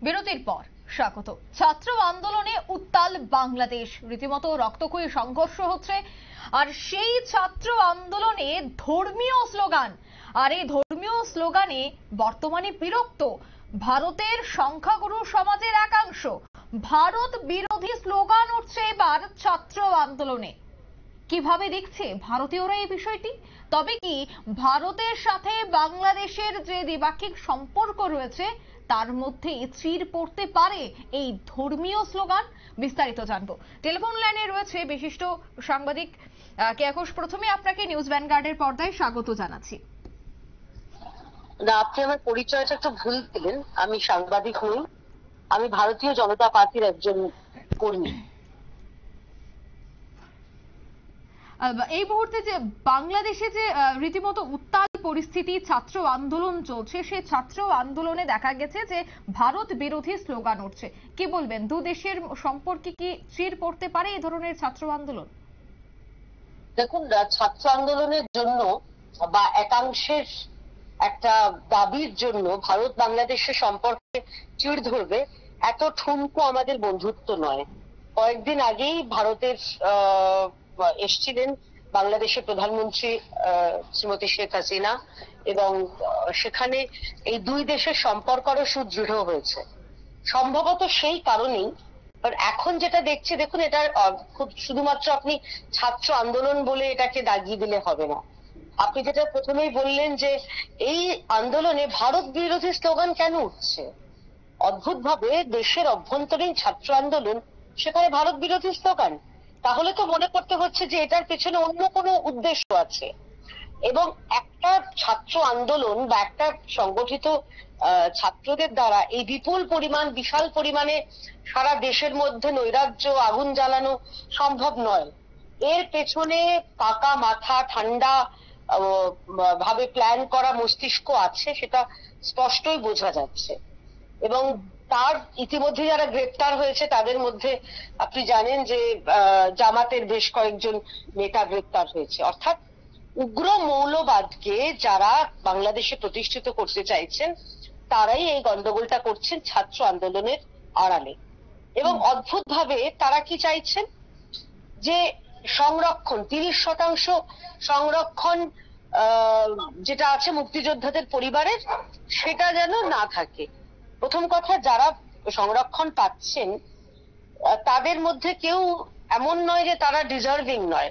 বিরতির পর স্বাগত। ছাত্র আন্দোলনে উত্তাল বাংলাদেশ, রীতিমতো রক্তক্ষয়ী সংঘর্ষ হচ্ছে। আর সেই ছাত্র আন্দোলনে ধর্মীয় স্লোগান, আর এই ধর্মীয় স্লোগানে বর্তমানে বিরক্ত ভারতের সংখ্যাগুরু সমাজের একাংশ। ভারত বিরোধী স্লোগান উঠছে এবার ছাত্র আন্দোলনে। কিভাবে দেখছে ভারতীয়রা এই বিষয়টি? তবে কি ভারতের সাথে বাংলাদেশের যে দ্বিপাক্ষিক সম্পর্ক রয়েছে তার মধ্যে চির পড়তে পারে এই ধর্মীয় স্লোগান? বিস্তারিত জানবো। টেলিফোন লাইনে রয়েছে বিশিষ্ট সাংবাদিক কেয়া ঘোষ। প্রথমে আপনাকে নিউজ ভ্যানগার্ডের পর্দায় স্বাগত জানাচ্ছি। না, আপনি আমার পরিচয়টা একটু ভুল দিলেন। আমি সাংবাদিক নই, আমি ভারতীয় জনতা পার্টির একজন কর্মী। এই মুহূর্তে যে বাংলাদেশে যে রীতিমতো উত্তাল পরিস্থিতি, ছাত্র আন্দোলন চলছে, সেই ছাত্র আন্দোলনে দেখা গেছে যে ভারত বিরোধী স্লোগান উঠছে। কি বলবেন, দু দেশের সম্পর্কে কি চির পড়তে পারে এই ধরনের ছাত্র আন্দোলন? দেখুন, ছাত্র আন্দোলনের জন্য বা একাংশের একটা দাবির জন্য ভারত বাংলাদেশের সম্পর্কে চিড় ধরবে এত ঠুনকো আমাদের বন্ধুত্ব নয়। কয়েকদিন আগেই ভারতের এসছিলেন বাংলাদেশের প্রধানমন্ত্রী শ্রীমতী শেখ হাসিনা, এবং সেখানে এই দুই দেশের সম্পর্ক আরো সুদৃঢ় হয়েছে। সম্ভবত সেই কারণেই এখন যেটা দেখছি, দেখুন, এটা খুব শুধুমাত্র আপনি ছাত্র আন্দোলন বলে এটাকে দাগিয়ে দিলে হবে না। আপনি যেটা প্রথমেই বললেন যে এই আন্দোলনে ভারত বিরোধী স্লোগান কেন উঠছে, অদ্ভুত ভাবে দেশের অভ্যন্তরীণ ছাত্র আন্দোলন, সেখানে ভারত বিরোধী স্লোগান, তাহলে তো মনে করতে হচ্ছে যে এটার পেছনে অন্য কোনো উদ্দেশ্য আছে। এবং একটা ছাত্র আন্দোলন বা একটা সংগঠিত ছাত্রদের দ্বারা এই বিপুল পরিমাণ, বিশাল পরিমাণে সারা দেশের মধ্যে নৈরাজ্য আগুন জ্বালানো সম্ভব নয়। এর পেছনে পাকা মাথা, ঠান্ডা ভাবে প্ল্যান করা মস্তিষ্ক আছে, সেটা স্পষ্টই বোঝা যাচ্ছে। এবং তার ইতিমধ্যে যারা গ্রেপ্তার হয়েছে তাদের মধ্যে আপনি জানেন যে জামাতের বেশ কয়েকজন নেতা গ্রেপ্তার হয়েছে। অর্থাৎ উগ্র মৌলবাদকে যারা বাংলাদেশে প্রতিষ্ঠিত করতে চাইছেন তারাই এই গন্ডগোলটা করছেন ছাত্র আন্দোলনের আড়ালে। এবং অদ্ভুত ভাবে তারা কি চাইছেন, যে সংরক্ষণ, 30% সংরক্ষণ যেটা আছে মুক্তিযোদ্ধাদের পরিবারের, সেটা যেন না থাকে। প্রথম কথা, যারা সংরক্ষণ পাচ্ছেন তাদের মধ্যে কেউ এমন নয় যে তারা ডিজার্ভিং নয়।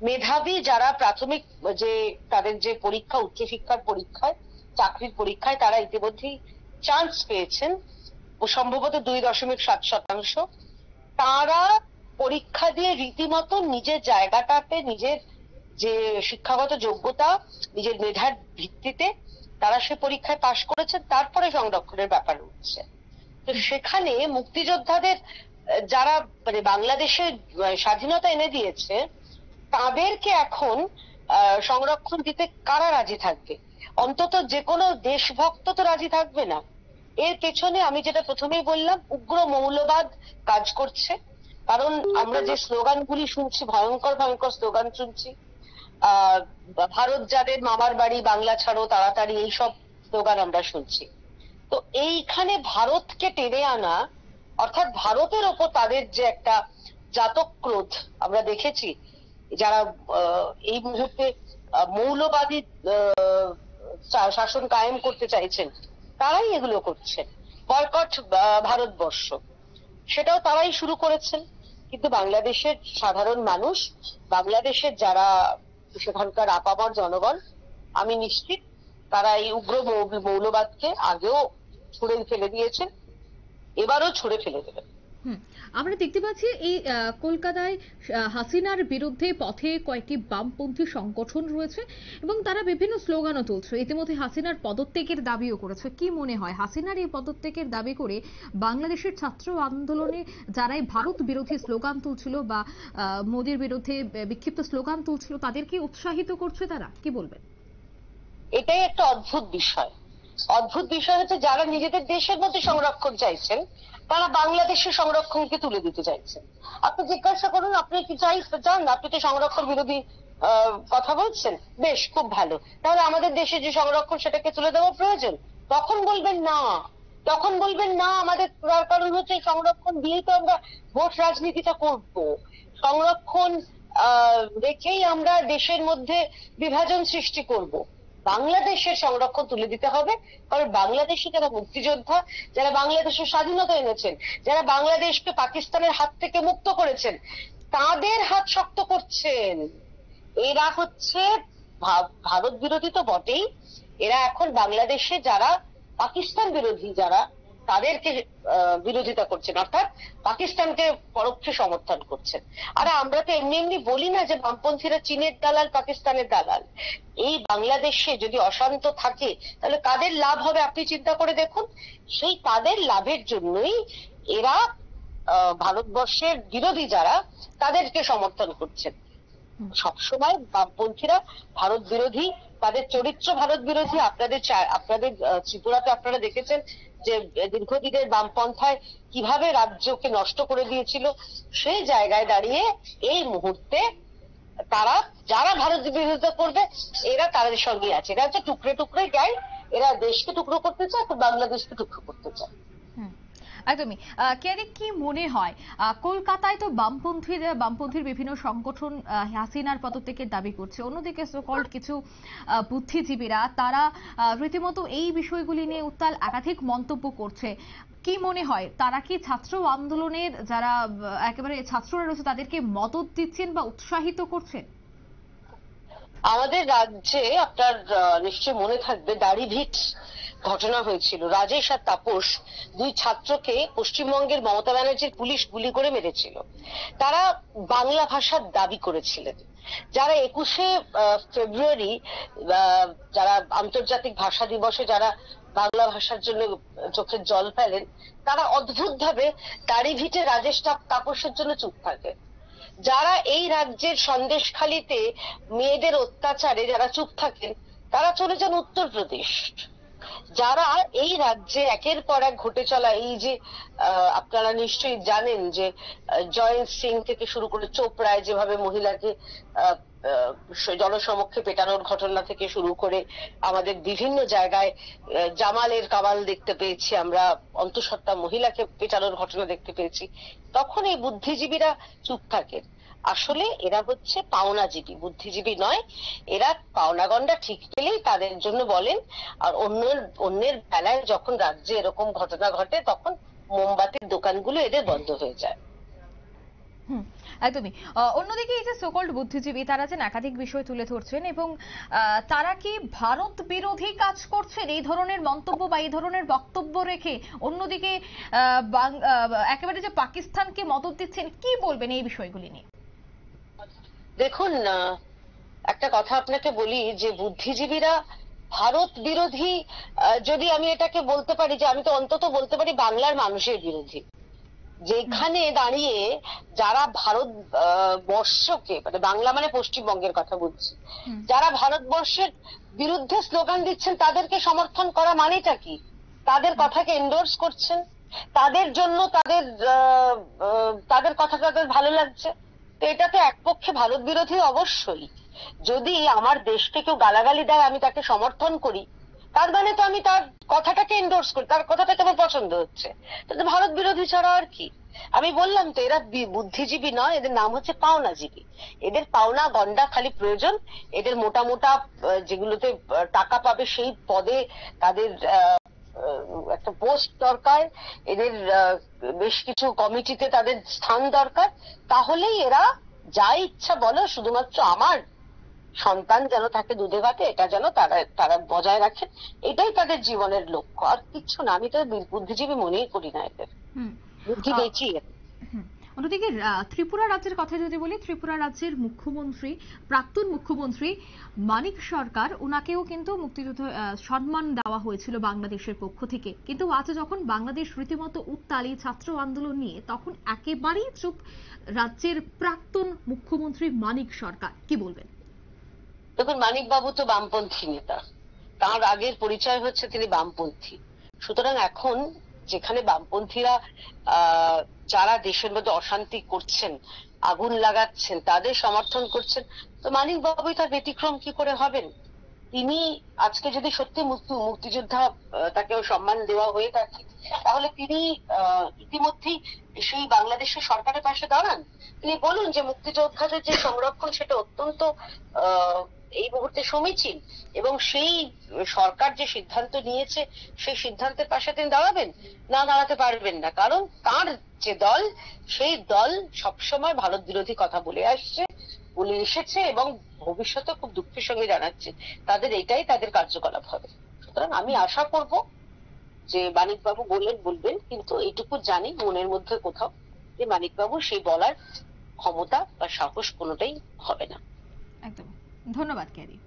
মেধাবী যারা প্রাথমিক যে তাদের যে পরীক্ষা, উচ্চশিক্ষার পরীক্ষায়, চাকরির পরীক্ষায় তারা ইতিমধ্যেই চান্স পেয়েছেন, ও সম্ভবত 2.7%, তারা পরীক্ষা দিয়ে রীতিমতো নিজের জায়গাটাতে, নিজের যে শিক্ষাগত যোগ্যতা, নিজের মেধার ভিত্তিতে তারা সে পরীক্ষায় পাশ করেছেন, তারপরে সংরক্ষণের ব্যাপার উঠছে। তো সেখানে মুক্তিযোদ্ধাদের যারা মানে বাংলাদেশের স্বাধীনতা এনে দিয়েছে, তাদেরকে এখন সংরক্ষণ দিতে কারা রাজি থাকবে? অন্তত যে কোনো দেশভক্ত তো রাজি থাকবে না। এর পেছনে আমি যেটা প্রথমেই বললাম, উগ্র মৌলবাদ কাজ করছে। কারণ আমরা যে স্লোগানগুলি শুনছি, ভয়ঙ্কর ভয়ঙ্কর স্লোগান শুনছি, ভারত যাদের মামার বাড়ি, বাংলা ছাড়ো তাড়াতাড়ি, এইসব স্লোগান আমরা শুনছি। তো এইখানে ভারতকে টেনে আনা, অর্থাৎ ভারতের ওপর তাদের যে একটা জাতক ক্রোধ আমরা দেখেছি, যারা এই মুহূর্তে মৌলবাদী শাসন কায়েম করতে চাইছেন, তারাই এগুলো করছেন। বয়কট ভারতবর্ষ, সেটাও তারাই শুরু করেছেন। কিন্তু বাংলাদেশের সাধারণ মানুষ, বাংলাদেশের যারা সেখানকার আপামর জনগণ, আমি নিশ্চিত তারা এই উগ্র মৌলবাদকে আগেও ছুঁড়ে ফেলে দিয়েছেন, এবারও ছুঁড়ে ফেলে দেবেন। আমরা দেখতে পাচ্ছি এই কলকাতায় হাসিনার বিরুদ্ধে পথে কয়েকটি বামপন্থী সংগঠন রয়েছে এবং তারা বিভিন্ন স্লোগানও তুলছে। ইতিমধ্যে হাসিনার পদত্যাগের দাবিও করেছে। কি মনে হয়, হাসিনার এই পদত্যাগের দাবি করে বাংলাদেশের ছাত্র আন্দোলনে যারাই ভারত বিরোধী স্লোগান তুলছিল বা মোদির বিরুদ্ধে বিক্ষিপ্ত স্লোগান তুলছিল, তাদেরকে উৎসাহিত করছে তারা? কি বলবেন? এটাই একটা অদ্ভুত বিষয়। অদ্ভুত বিষয় হচ্ছে, যারা নিজেদের দেশের মধ্যে সংরক্ষণ চাইছেন তারা বাংলাদেশের সংরক্ষণকে তুলে দিতে চাইছেন। আপনি জিজ্ঞাসা করুন, আপনি কি চান? আপনি তো সংরক্ষণ বিরোধী কথা বলছেন, বেশ, খুব ভালো, তাহলে আমাদের দেশে যে সংরক্ষণ সেটাকে তুলে দেওয়া প্রয়োজন। তখন বলবেন না, তখন বলবেন না আমাদের করার কারণ হচ্ছে সংরক্ষণ দিয়েই তো আমরা ভোট রাজনীতিটা করব, সংরক্ষণ রেখেই আমরা দেশের মধ্যে বিভাজন সৃষ্টি করব। বাংলাদেশের সংরক্ষণ তুলে দিতে হবে, কারণ বাংলাদেশে যারা মুক্তিযোদ্ধা, যারা বাংলাদেশের স্বাধীনতা এনেছেন, যারা বাংলাদেশকে পাকিস্তানের হাত থেকে মুক্ত করেছেন, তাদের হাত শক্ত করছেন। এরা হচ্ছে ভারত বিরোধী তো বটেই, এরা এখন বাংলাদেশে যারা পাকিস্তান বিরোধী, যারা তাদেরকে বিরোধিতা করছেন, অর্থাৎ পাকিস্তানকে পরোক্ষে সমর্থন করছেন। আর আমরা তো এমনি এমনি বলি না যে বামপন্থীরা চীনের দালাল, পাকিস্তানের দালাল। এই বাংলাদেশে যদি অশান্ত থাকে তাহলে কাদের লাভ হবে আপনি চিন্তা করে দেখুন। সেই তাদের লাভের জন্যই এরা ভারতবর্ষের বিরোধী যারা, তাদেরকে সমর্থন করছেন। সবসময় বামপন্থীরা ভারত বিরোধী, তাদের চরিত্র ভারত বিরোধী। আপনাদের ত্রিপুরাতে আপনারা দেখেছেন যে দীর্ঘদিনের বামপন্থায় কিভাবে রাজ্যকে নষ্ট করে দিয়েছিল। সেই জায়গায় দাঁড়িয়ে এই মুহূর্তে তারা যারা ভারত বিরোধিতা করবে এরা তাদের সঙ্গে আছে। এরা হচ্ছে টুকরে টুকরে যায়, এরা দেশকে টুকরো করতে চায়, বাংলাদেশকে টুকরো করতে চায়। একদমই। কেয়ারি, কি মনে হয় কলকাতায় তো বামপন্থীর বিভিন্ন সংগঠন হাসিনার পদত্যাগের দাবি করছে, অন্যদিকে সোকল্ড কিছু বুদ্ধিজীবীরা তারা রীতিমতো এই বিষয়গুলি নিয়ে উত্তাল একাধিক মন্তব্য করছে। কি মনে হয় তারা কি ছাত্র আন্দোলনের যারা একেবারে ছাত্ররা রয়েছে তাদেরকে মদত দিচ্ছেন বা উৎসাহিত করছেন? আমাদের রাজ্যে আপনার নিশ্চয় মনে থাকবে দাড়িভিট ঘটনা হয়েছিল। রাজেশ আর তাপস, দুই ছাত্রকে পশ্চিমবঙ্গের মমতা ব্যানার্জির পুলিশ গুলি করে মেরেছিল। তারা বাংলা ভাষার দাবি করেছিলেন। যারা 21শে ফেব্রুয়ারি যারা আন্তর্জাতিক ভাষা দিবসে যারা বাংলা ভাষার জন্য চোখের জল ফেলেন, তারা অদ্ভুত ভাবে দাড়িভিটে রাজেশ তাপসের জন্য চুপ থাকে। যারা এই রাজ্যের সন্দেশখালিতে মেয়েদের অত্যাচারে যারা চুপ থাকেন তারা চলে যান উত্তরপ্রদেশ। যারা এই রাজ্যে একের পর এক ঘটে চলা এই যে আপনারা নিশ্চয়ই জানেন যে জয়ন্ত সিং থেকে শুরু করে চোপড়ায় যেভাবে মহিলাকে জনসমক্ষে পেটানোর ঘটনা থেকে শুরু করে আমাদের বিভিন্ন জায়গায় জামালের কামাল দেখতে পেয়েছি আমরা, অন্তঃসত্ত্বা মহিলাকে পেটানোর ঘটনা দেখতে পেয়েছি, তখন এই বুদ্ধিজীবীরা চুপ থাকেন। আসলে এরা হচ্ছে পাওনাজীবী, বুদ্ধিজীবী নয়। এরা পাওনা গন্ডা ঠিক পেলেই তাদের জন্য বলেন। আর অন্যের বেলায় যখন রাজ্যে এরকম ঘটনা ঘটে তখন মোমবাতির দোকানগুলো এদের বন্ধ হয়ে যায়। একদমই। অন্যদিকে এই যে সোকল্ড বুদ্ধিজীবী তারা যে একাধিক বিষয় তুলে ধরছেন এবং তারা কি ভারত বিরোধী কাজ করছেন এই ধরনের মন্তব্য বা এই ধরনের বক্তব্য রেখে, অন্যদিকে একেবারে যে পাকিস্তানকে মদত দিচ্ছেন, কি বলবেন এই বিষয়গুলি নিয়ে? দেখুন, একটা কথা আপনাকে বলি যে বুদ্ধিজীবীরা ভারত বিরোধী, যদি আমি এটাকে বলতে পারি যে আমি তো অন্তত বলতে পারি বাংলার মানুষের বিরোধী। যেখানে দাঁড়িয়ে যারা ভারত বর্ষকে, মানে বাংলা মানে পশ্চিমবঙ্গের কথা বলছি, যারা ভারতবর্ষের বিরুদ্ধে স্লোগান দিচ্ছেন তাদেরকে সমর্থন করা মানেটা কি? তাদের কথাকে এন্ডোর্স করছেন, তাদের জন্য তাদের কথা তাদের ভালো লাগছে, তো এটা তো এক পক্ষে ভারত বিরোধী অবশ্যই। যদি আমার দেশকে কেউ গালাগালি দেয় আমি তাকে সমর্থন করি, তার মানে তো আমি তার কথাটাকে এন্ডোর্স করি, তার কথাটাকে আমার পছন্দ হচ্ছে, তো ভারত বিরোধী ছাড়া আর কি। আমি বললাম তো এরা বুদ্ধিজীবী নয়, এদের নাম হচ্ছে পাওনাজীবী। এদের পাওনা গন্ডা খালি প্রয়োজন, এদের মোটা মোটা যেগুলোতে টাকা পাবে সেই পদে তাদের একটা পোস্ট দরকার, এদের বেশ কিছু কমিটিতে তাদের স্থান দরকার, তাহলেই এরা যা ইচ্ছা বলো, শুধুমাত্র আমার সন্তান যেন থাকে দুধে ভাতে, এটা যেন তারা বজায় রাখেন, এটাই তাদের জীবনের লক্ষ্য, আর কিচ্ছু না। আমি তো বুদ্ধিজীবী মনেই করি না এদের, বুদ্ধি বেঁচি। অন্যদিকে ত্রিপুরা রাজ্যের কথা যদি বলি, ত্রিপুরা রাজ্যের মুখ্যমন্ত্রী, প্রাক্তন মুখ্যমন্ত্রী মানিক সরকার, ওনাকেও কিন্তু মুক্তিযুদ্ধ সম্মান দেওয়া হয়েছিল বাংলাদেশের পক্ষ থেকে। কিন্তু আজ যখন বাংলাদেশ রীতিমতো উত্তালি ছাত্র আন্দোলন নিয়ে, তখন একেবারেই চুপ রাজ্যের প্রাক্তন মুখ্যমন্ত্রী মানিক সরকার। কি বলবেন? দেখুন, মানিক বাবু তো বামপন্থী নেতা, তার আগের পরিচয় হচ্ছে তিনি বামপন্থী। সুতরাং এখন যেখানে বামপন্থীরা যারা দেশের মধ্যে অশান্তি করছেন, আগুন লাগাচ্ছেন, তাদের সমর্থন করছেন, তো মানিক বাবুই তার ব্যতিক্রম কি করে হবেন? তিনি আজকে যদি সত্যি মুক্তিযোদ্ধা তাকেও সম্মান দেওয়া হয়ে থাকে, তাহলে তিনি ইতিমধ্যেই সেই বাংলাদেশের সরকারের পাশে দাঁড়ান। তিনি বলুন যে মুক্তিযোদ্ধাদের যে সংরক্ষণ সেটা অত্যন্ত এই মুহূর্তে সমীচীন, এবং সেই সরকার যে সিদ্ধান্ত নিয়েছে সেই সিদ্ধান্তের পাশে তিনি দাঁড়াবেন। না, দাঁড়াতে পারবেন না, কারণ তার যে দল, সেই দল সবসময় ভারত বিরোধী কথা বলে এসেছে এবং ভবিষ্যতে খুব দুঃখের সঙ্গে জানাচ্ছে তাদের এটাই তাদের কার্যকলাপ হবে। সুতরাং আমি আশা করব যে মানিকবাবু বলবেন, কিন্তু এইটুকু জানি মনের মধ্যে কোথাও যে মানিকবাবু সেই বলার ক্ষমতা বা সাহস কোনোটাই হবে না। একদম। ধন্যবাদ ক্যারি।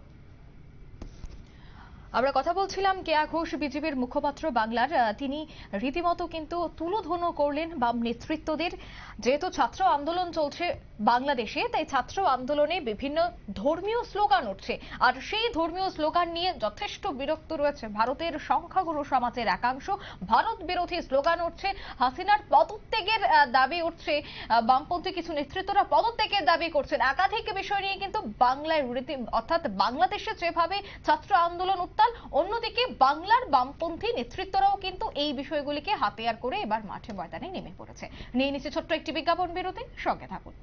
আমরা কথা বলছিলাম কেয়া ঘোষ, বিজেপির মুখপাত্র বাংলার। তিনি রীতিমতো কিন্তু তুলোধনো করলেন বাম নেতৃত্বদের। যেহেতু ছাত্র আন্দোলন চলছে বাংলাদেশে, তাই ছাত্র আন্দোলনে বিভিন্ন ধর্মীয় স্লোগান উঠছে, আর সেই ধর্মীয় স্লোগান নিয়ে যথেষ্ট বিরক্ত রয়েছে ভারতের সংখ্যাগুরু সমাজের একাংশ। ভারত বিরোধী স্লোগান উঠছে, হাসিনার পদত্যাগের দাবি উঠছে, বামপন্থী কিছু নেতৃত্বরা পদত্যাগের দাবি করছেন। একাধিক বিষয় নিয়ে কিন্তু বাংলায় অর্থাৎ বাংলাদেশে যেভাবে ছাত্র আন্দোলন উত্তাল, অন্যদিকে বাংলার বামপন্থী নেতৃত্বরাও কিন্তু এই বিষয়গুলিকে হাতিয়ার করে এবার মাঠে ময়দানে নেমে পড়েছে। নিয়ে নিচ্ছে ছোট্ট একটি বিজ্ঞাপন বিরতি, সঙ্গে থাকুন।